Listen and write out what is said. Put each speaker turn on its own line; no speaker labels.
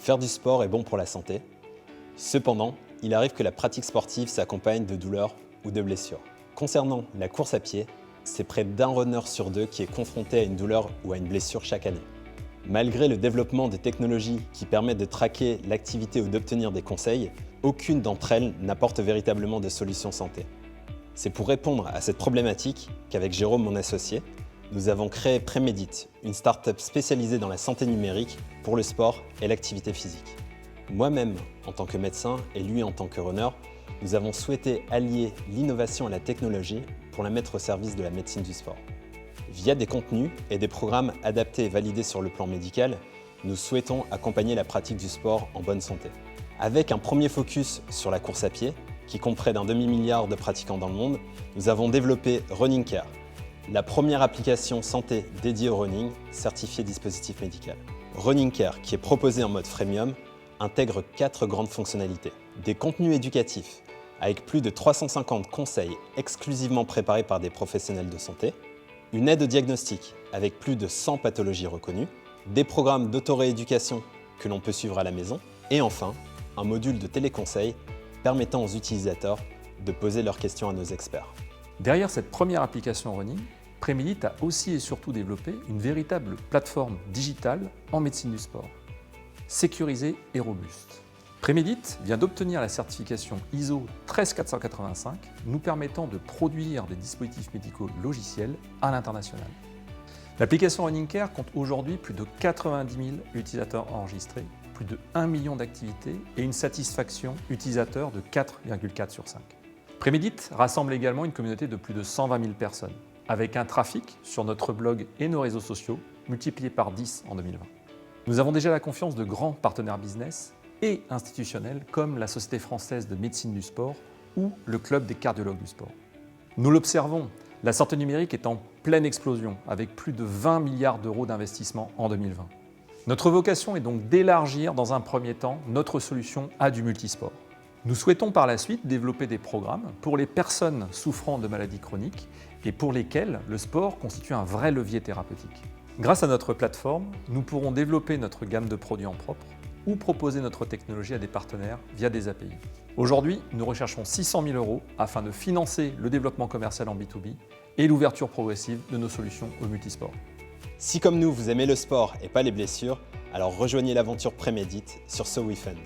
Faire du sport est bon pour la santé. Cependant, il arrive que la pratique sportive s'accompagne de douleurs ou de blessures. Concernant la course à pied, c'est près d'un runner sur deux qui est confronté à une douleur ou à une blessure chaque année. Malgré le développement des technologies qui permettent de traquer l'activité ou d'obtenir des conseils, aucune d'entre elles n'apporte véritablement de solution santé. C'est pour répondre à cette problématique qu'avec Jérôme, mon associé, nous avons créé Prémédite, une start-up spécialisée dans la santé numérique pour le sport et l'activité physique. Moi-même, en tant que médecin et lui en tant que runner, nous avons souhaité allier l'innovation à la technologie pour la mettre au service de la médecine du sport. Via des contenus et des programmes adaptés et validés sur le plan médical, nous souhaitons accompagner la pratique du sport en bonne santé. Avec un premier focus sur la course à pied, qui compte près d'un demi-milliard de pratiquants dans le monde, nous avons développé Running Care, la première application santé dédiée au running, certifiée dispositif médical. Running Care, qui est proposé en mode freemium, intègre 4 grandes fonctionnalités. Des contenus éducatifs, avec plus de 350 conseils exclusivement préparés par des professionnels de santé, une aide au diagnostic, avec plus de 100 pathologies reconnues, des programmes d'auto-rééducation que l'on peut suivre à la maison, et enfin, un module de téléconseil permettant aux utilisateurs de poser leurs questions à nos experts.
Derrière cette première application running, Prémédite a aussi et surtout développé une véritable plateforme digitale en médecine du sport, sécurisée et robuste. Prémédite vient d'obtenir la certification ISO 13485, nous permettant de produire des dispositifs médicaux logiciels à l'international. L'application Running Care compte aujourd'hui plus de 90 000 utilisateurs enregistrés, plus de 1 million d'activités et une satisfaction utilisateur de 4,4 sur 5. Prémédite rassemble également une communauté de plus de 120 000 personnes, avec un trafic sur notre blog et nos réseaux sociaux multiplié par 10 en 2020. Nous avons déjà la confiance de grands partenaires business et institutionnels comme la Société française de médecine du sport ou le Club des cardiologues du sport. Nous l'observons, la santé numérique est en pleine explosion avec plus de 20 milliards d'euros d'investissement en 2020. Notre vocation est donc d'élargir dans un premier temps notre solution à du multisport. Nous souhaitons par la suite développer des programmes pour les personnes souffrant de maladies chroniques et pour lesquelles le sport constitue un vrai levier thérapeutique. Grâce à notre plateforme, nous pourrons développer notre gamme de produits en propre ou proposer notre technologie à des partenaires via des API. Aujourd'hui, nous recherchons 600 000 € afin de financer le développement commercial en B2B et l'ouverture progressive de nos solutions au multisport.
Si comme nous, vous aimez le sport et pas les blessures, alors rejoignez l'aventure Prémédite sur SoWeFund.